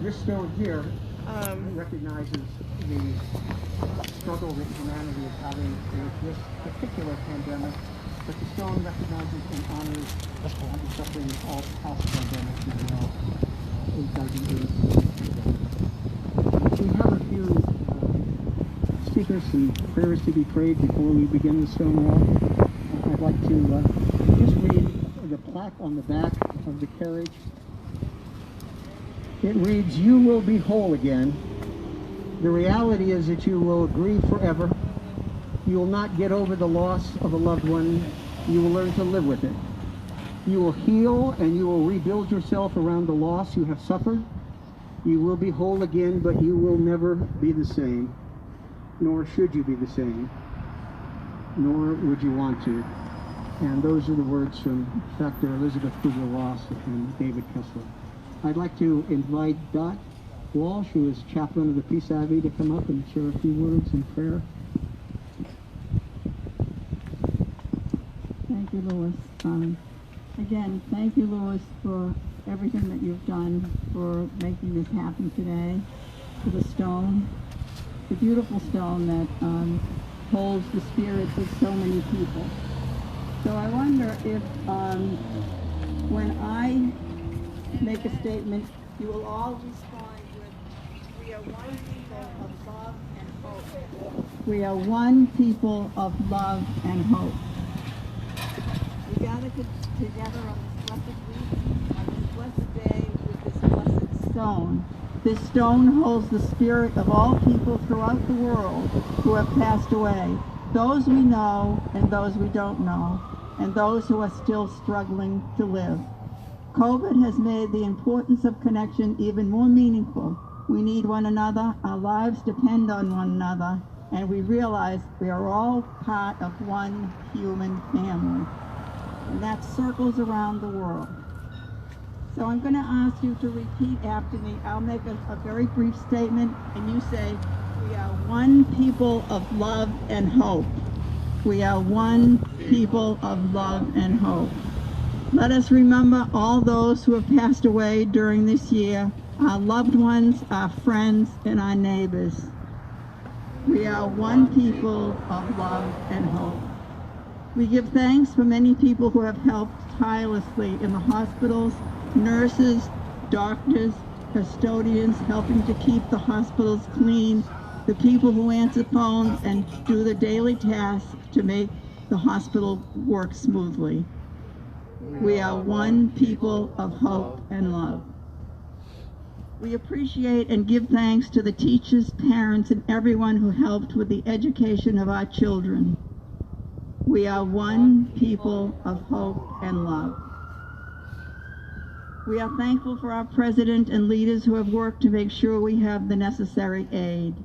This stone here recognizes the struggle that humanity is having with this particular pandemic, but the stone recognizes and honors the suffering of all past pandemics as well. We have a few speakers and prayers to be prayed before we begin the stone wall. I'd like to just read the plaque on the back of the carriage. It reads, "You will be whole again. The reality is that you will grieve forever. You will not get over the loss of a loved one. You will learn to live with it. You will heal and you will rebuild yourself around the loss you have suffered. You will be whole again, but you will never be the same, nor should you be the same, nor would you want to." And those are the words from Dr. Elizabeth Kubler-Ross and David Kessler. I'd like to invite Dot Walsh, who is chaplain of the Peace Abbey, to come up and share a few words in prayer. Thank you, Louis. Again, thank you, Louis, for everything that you've done for making this happen today, for the stone, the beautiful stone that holds the spirits of so many people. So I wonder if when I make a statement, you will all respond with, "We are one people of love and hope." We are one people of love and hope. We gather together on this blessed week, on this blessed day, with this blessed stone. This stone holds the spirit of all people throughout the world who have passed away, those we know and those we don't know, and those who are still struggling to live. COVID has made the importance of connection even more meaningful. We need one another, our lives depend on one another, and we realize we are all part of one human family. And that circles around the world. So I'm going to ask you to repeat after me. I'll make a very brief statement, and you say, "We are one people of love and hope." We are one people of love and hope. Let us remember all those who have passed away during this year, our loved ones, our friends, and our neighbors. We are one people of love and hope. We give thanks for many people who have helped tirelessly in the hospitals, nurses, doctors, custodians helping to keep the hospitals clean, the people who answer phones and do the daily tasks to make the hospital work smoothly. We are one people of hope and love. We appreciate and give thanks to the teachers, parents, and everyone who helped with the education of our children. We are one people of hope and love. We are thankful for our president and leaders who have worked to make sure we have the necessary aid.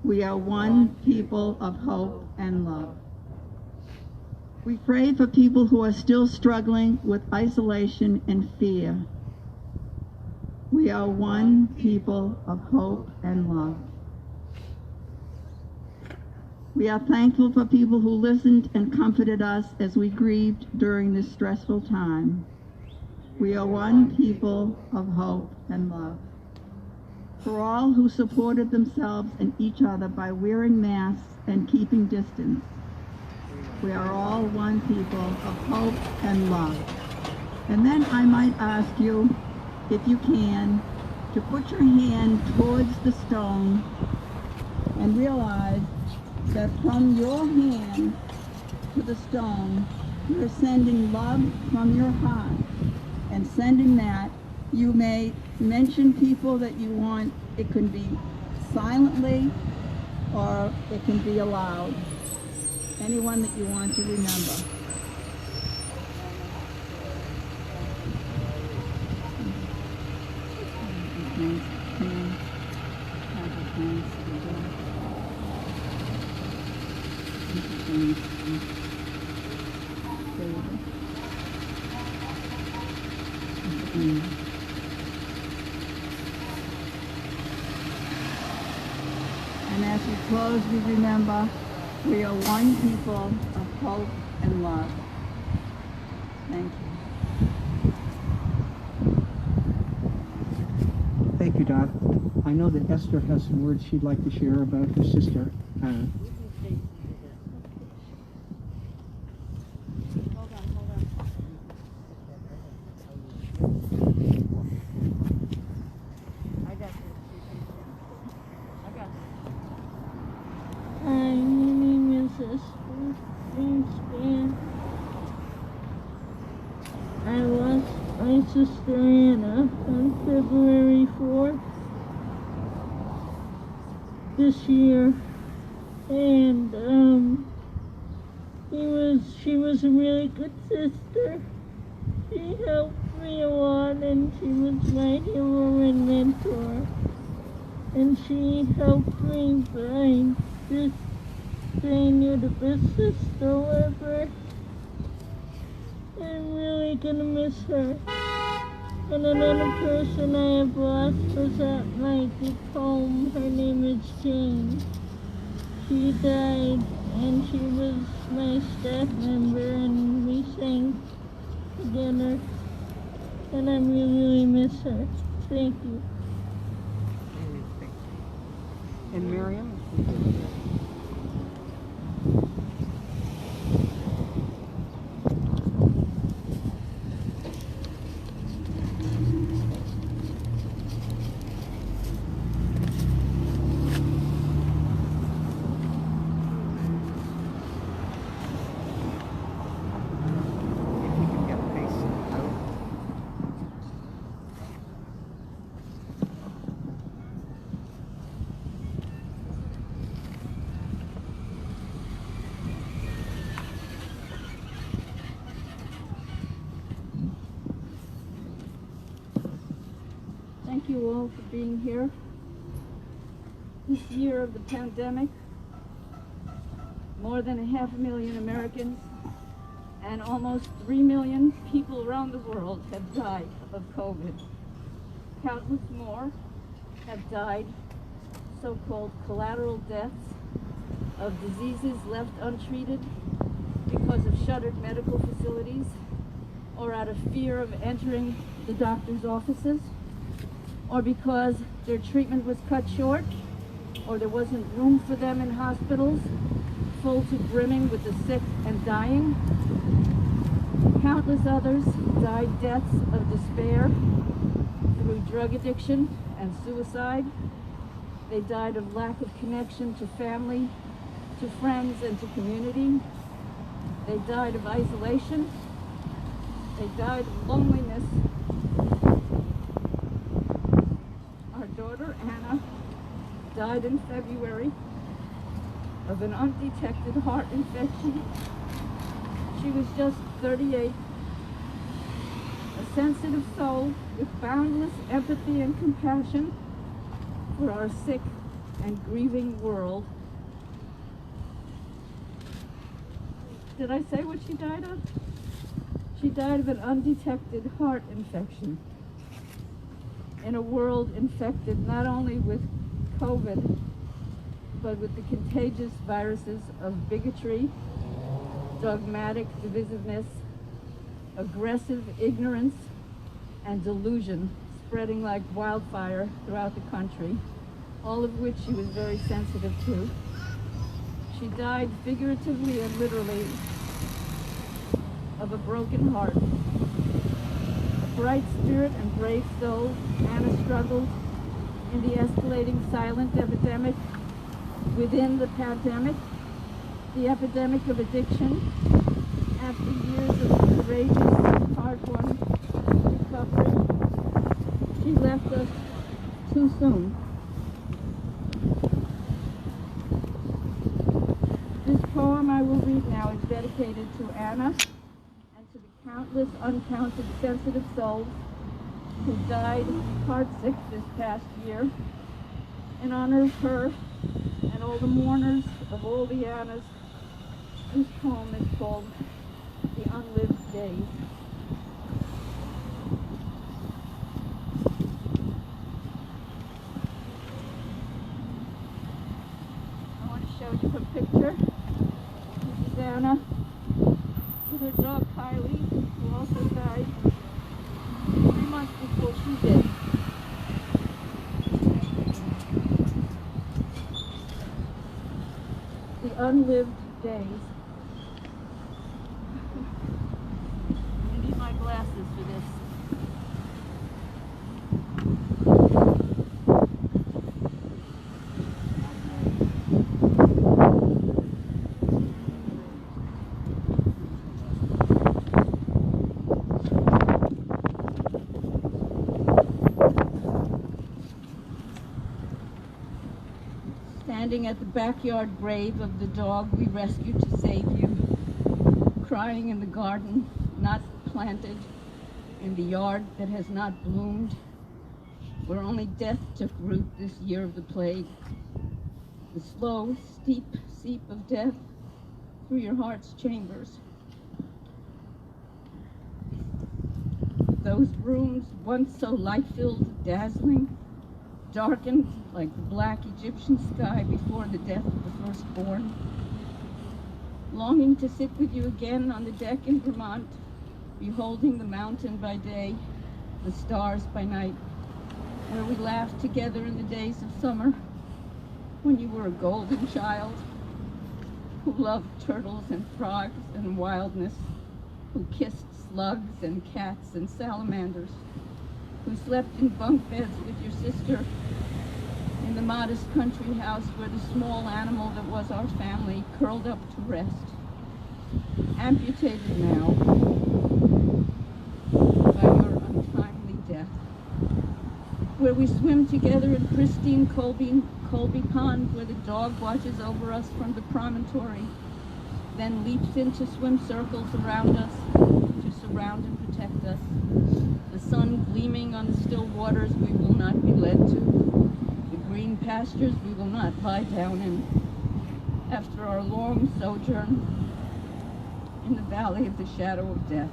We are one people of hope and love. We pray for people who are still struggling with isolation and fear. We are one people of hope and love. We are thankful for people who listened and comforted us as we grieved during this stressful time. We are one people of hope and love. For all who supported themselves and each other by wearing masks and keeping distance, we are all one people of hope and love. And then I might ask you, if you can, to put your hand towards the stone and realize that from your hand to the stone, you're sending love from your heart. And sending that, you may mention people that you want. It can be silently or it can be aloud. Anyone that you want to remember. And as we close, we remember we are one people of hope and love. Thank you. Thank you, Dot. I know that Esther has some words she'd like to share about her sister. Hi, my name is Esther. I lost my sister Anna on February 4th this year, and she was a really good sister. She helped me a lot, and she was my hero and mentor. And she helped me by just saying you're the best sister ever. I'm really gonna miss her. And another person I have lost was at my group home. Her name is Jane. She died, and she was my staff member, and we sang together. And I really miss her. Thank you. And Miriam? Thank you all for being here. This year of the pandemic, more than 500,000 Americans and almost 3 million people around the world have died of COVID. Countless more have died so-called collateral deaths of diseases left untreated because of shuttered medical facilities or out of fear of entering the doctor's offices, or because their treatment was cut short, or there wasn't room for them in hospitals, full to brimming with the sick and dying. Countless others died deaths of despair through drug addiction and suicide. They died of lack of connection to family, to friends, and to community. They died of isolation. They died of loneliness. Our daughter, Anna, died in February of an undetected heart infection. She was just 38, a sensitive soul with boundless empathy and compassion for our sick and grieving world. Did I say what she died of? She died of an undetected heart infection in a world infected not only with COVID, but with the contagious viruses of bigotry, dogmatic divisiveness, aggressive ignorance, and delusion spreading like wildfire throughout the country, all of which she was very sensitive to. She died figuratively and literally of a broken heart. A bright spirit and brave soul, Anna struggled in the escalating silent epidemic within the pandemic, the epidemic of addiction. After years of courageous and hard-won recovery, she left us too soon. This poem I will read now is dedicated to Anna and to the countless, uncounted, sensitive souls who died heartsick this past year. In honor of her and all the mourners of all the Annas, this poem is called The Unlived Days. I want to show you her picture. This is Anna with her dog Kylie, who also died 3 months before she did. unlived days. I need my glasses for this. Standing at the backyard grave of the dog we rescued to save you, crying in the garden not planted, in the yard that has not bloomed, where only death took root this year of the plague, the slow, steep seep of death through your heart's chambers. Those rooms, once so light-filled, dazzling, darkened like the black Egyptian sky before the death of the firstborn. Longing to sit with you again on the deck in Vermont, beholding the mountain by day, the stars by night, where we laughed together in the days of summer, when you were a golden child, who loved turtles and frogs and wildness, who kissed slugs and cats and salamanders, who slept in bunk beds with your sister in the modest country house where the small animal that was our family curled up to rest, amputated now by your untimely death, where we swim together in pristine Colby Pond, where the dog watches over us from the promontory, then leaps into swim circles around us to surround and protect us. The sun gleaming on the still waters we will not be led to, the green pastures we will not lie down in. After our long sojourn in the valley of the shadow of death,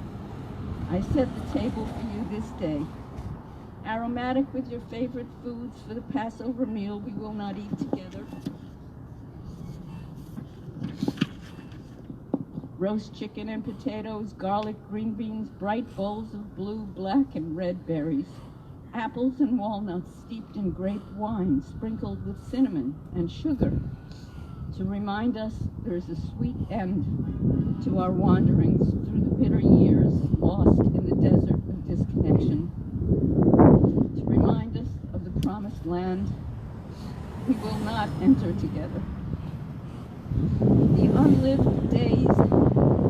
I set the table for you this day, aromatic with your favorite foods for the Passover meal we will not eat together. Roast chicken and potatoes, garlic, green beans, bright bowls of blue, black, and red berries, apples and walnuts steeped in grape wine, sprinkled with cinnamon and sugar, to remind us there is a sweet end to our wanderings through the bitter years lost in the desert of disconnection, to remind us of the promised land we will not enter together. The unlived days,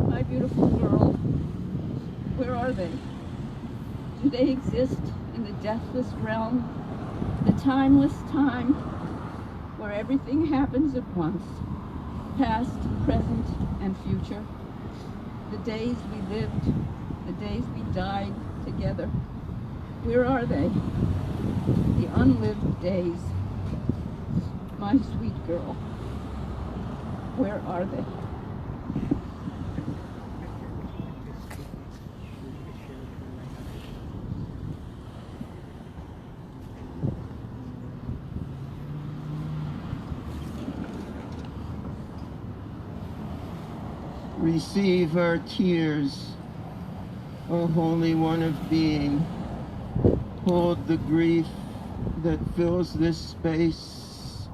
my beautiful girl, where are they? Do they exist in the deathless realm, the timeless time where everything happens at once, past, present, and future? The days we lived, the days we died together, where are they? The unlived days, my sweet girl, where are they? Receive our tears, O Holy One of Being. Hold the grief that fills this space,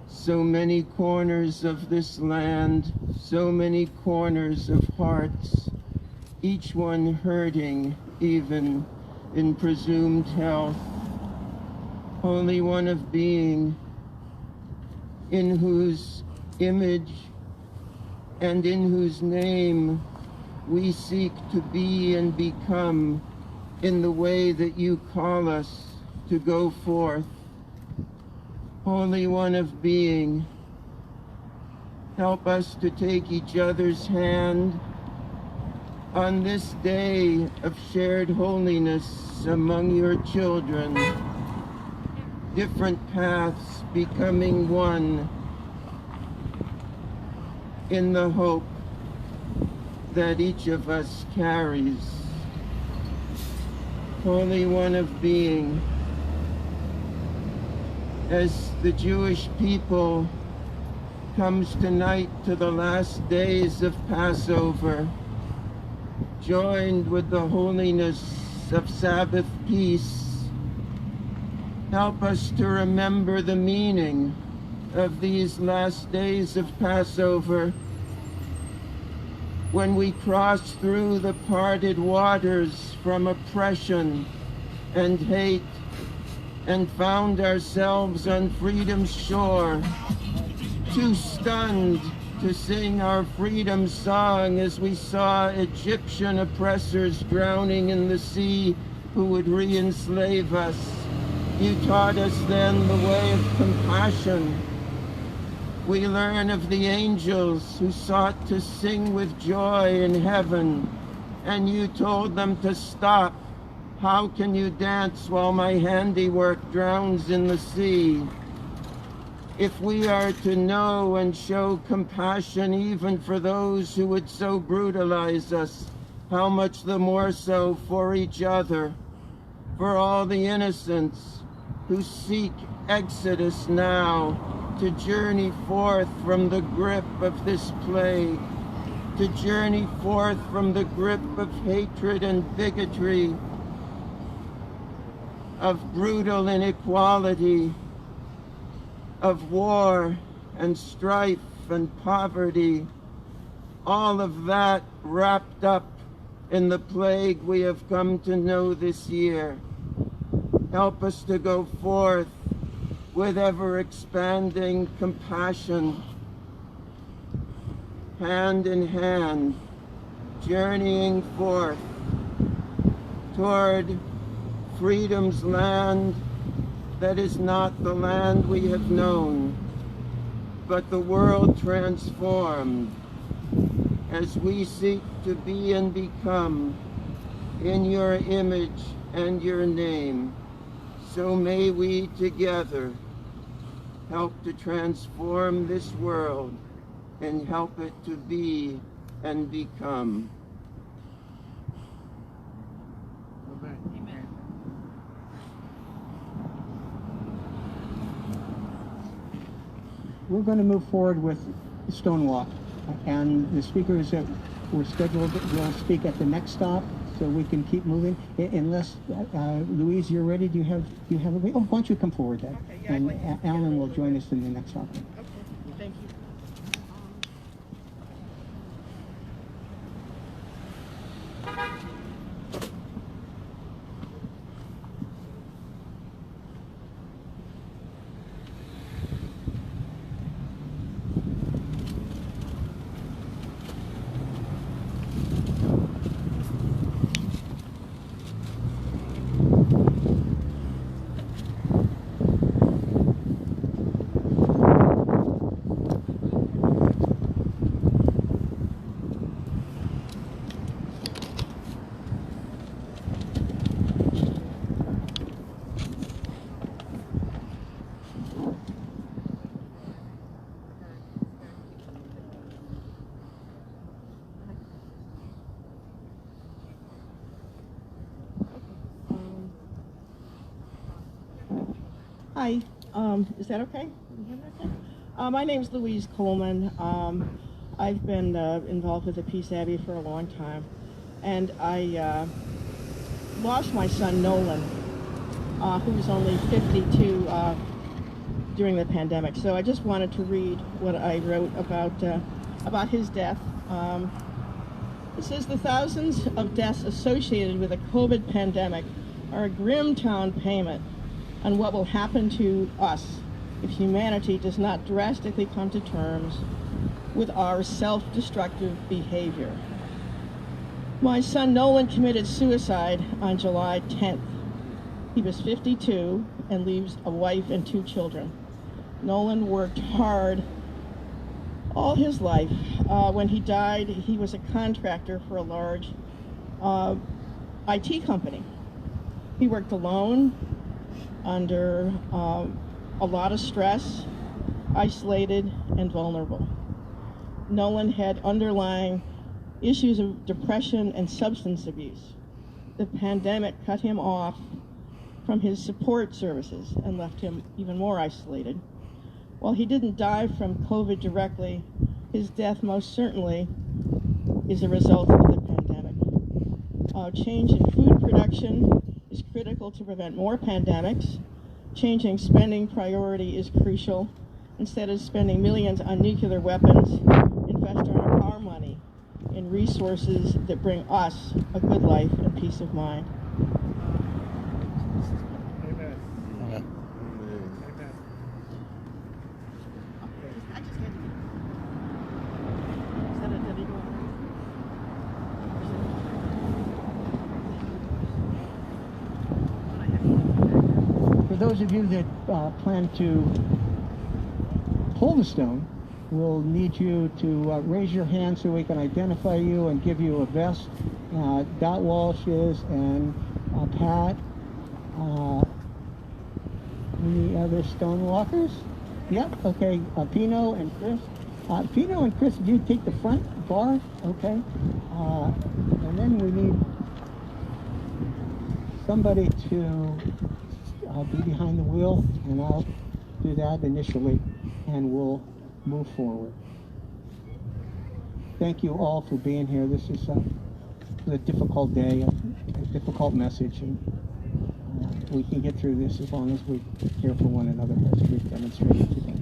so many corners of this land, so many corners of hearts, each one hurting even in presumed health. Holy One of Being, in whose image and in whose name we seek to be and become in the way that you call us to go forth. Holy One of Being, help us to take each other's hand on this day of shared holiness among your children, different paths becoming one, in the hope that each of us carries. Holy One of Being, as the Jewish people comes tonight to the last days of Passover, joined with the holiness of Sabbath peace, help us to remember the meaning of these last days of Passover, when we crossed through the parted waters from oppression and hate and found ourselves on freedom's shore, too stunned to sing our freedom song as we saw Egyptian oppressors drowning in the sea who would re-enslave us. You taught us then the way of compassion. We learn of the angels who sought to sing with joy in heaven, and you told them to stop. How can you dance while my handiwork drowns in the sea? If we are to know and show compassion even for those who would so brutalize us, how much the more so for each other, for all the innocents who seek exodus now, to journey forth from the grip of this plague, to journey forth from the grip of hatred and bigotry, of brutal inequality, of war and strife and poverty, all of that wrapped up in the plague we have come to know this year. Help us to go forth with ever-expanding compassion, hand in hand, journeying forth toward freedom's land that is not the land we have known, but the world transformed as we seek to be and become in your image and your name. So may we together help to transform this world and help it to be and become. Amen. We're going to move forward with Stonewalk, and the speakers that were scheduled will speak at the next stop, so we can keep moving. Unless Louise, you're ready. Do you have a? Oh, why don't you come forward then? Okay, yeah, And Alan will join us in the next stop. Okay, thank you. Hi, is that okay? My name's Louise Coleman. I've been involved with the Peace Abbey for a long time, and I lost my son Nolan, who was only 52 during the pandemic. So I just wanted to read what I wrote about his death. It says, the thousands of deaths associated with the COVID pandemic are a grim down payment on what will happen to us if humanity does not drastically come to terms with our self-destructive behavior. My son Nolan committed suicide on July 10th. He was 52 and leaves a wife and 2 children. Nolan worked hard all his life. When he died, he was a contractor for a large IT company. He worked alone, under a lot of stress, isolated, and vulnerable. Nolan had underlying issues of depression and substance abuse. The pandemic cut him off from his support services and left him even more isolated. While he didn't die from COVID directly, his death most certainly is a result of the pandemic. Change in food production is critical to prevent more pandemics. Changing spending priority is crucial. instead of spending millions on nuclear weapons, invest our money in resources that bring us a good life and peace of mind. Amen. Amen. Amen. I just had to. Is that a did he go on? For those of you that plan to pull the stone, we'll need you to raise your hand so we can identify you and give you a vest. Dot Walsh is, and Pat. Any other stone walkers? Yep, okay. Pino and Chris. Pino and Chris, do you take the front bar? Okay. And then we need somebody to be behind the wheel, and I'll do that initially, and we'll move forward. Thank you all for being here. This is a difficult day, a difficult message, and we can get through this as long as we care for one another as we've demonstrated today.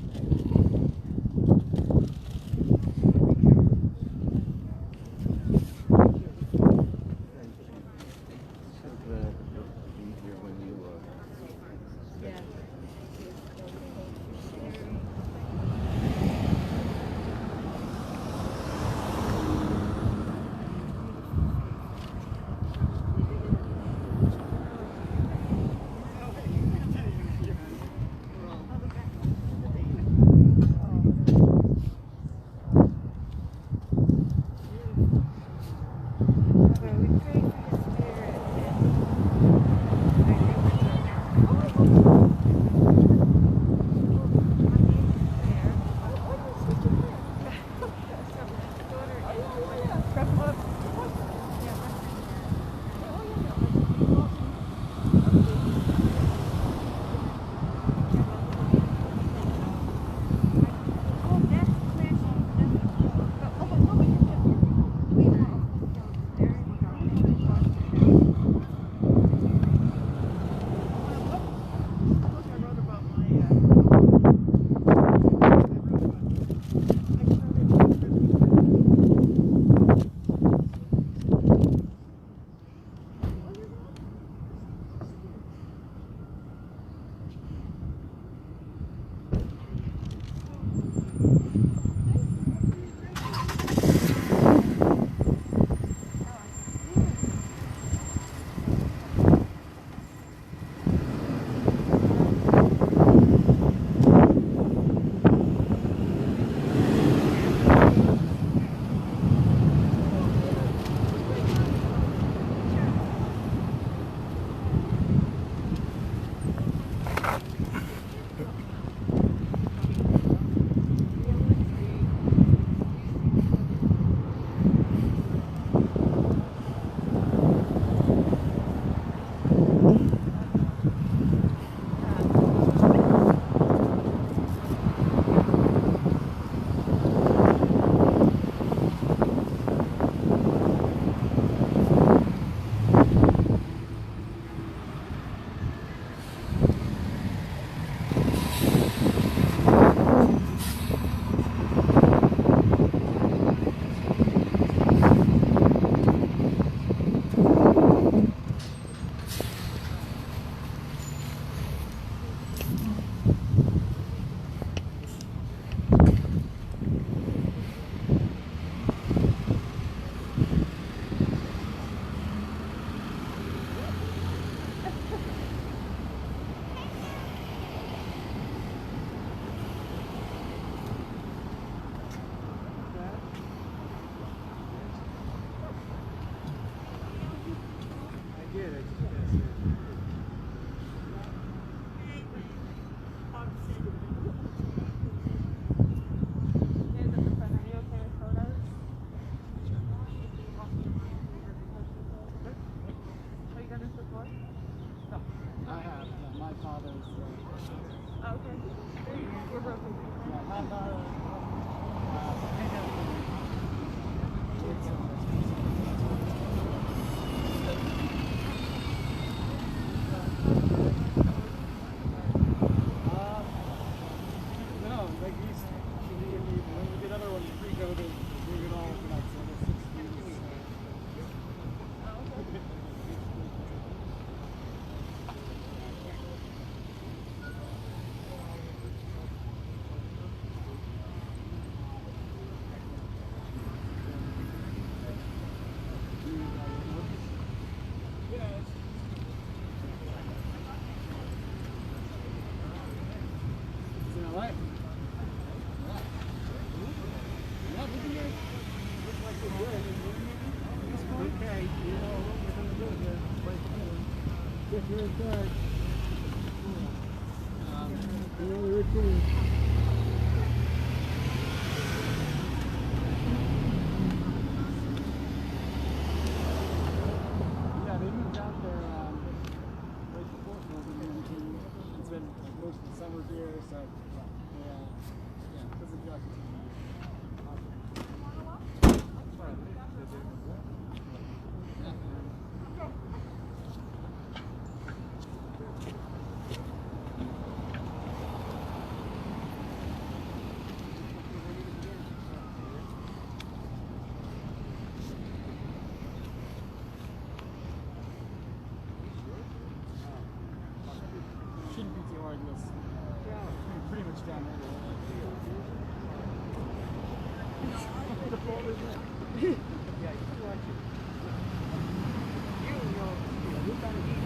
you're in charge. You know the routine. Yeah, they moved out there right before COVID-19. It's been most of the summer here, so yeah, it's adjusted. Shouldn't be too hard in this. Pretty much down there. The phone is in. Yeah, you can watch it. You're kind of deep.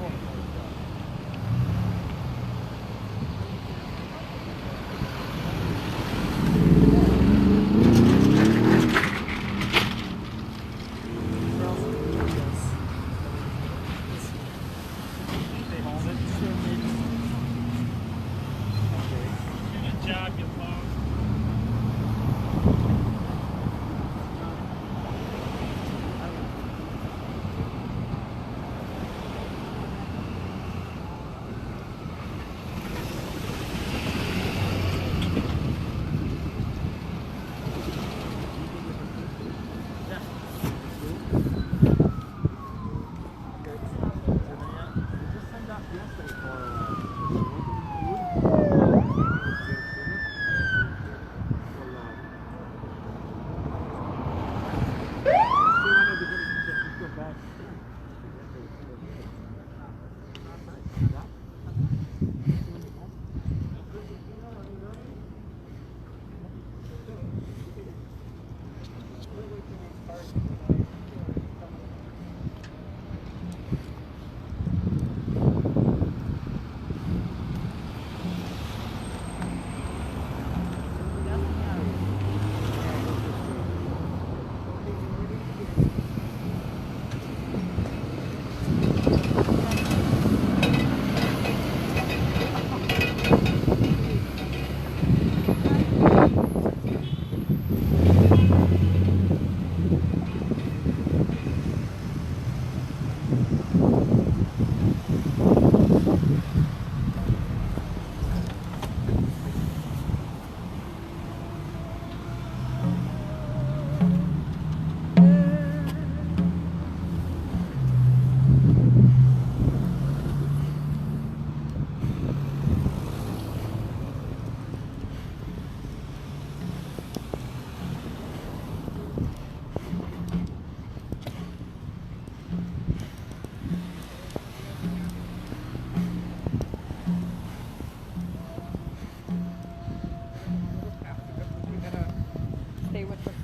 Stay with the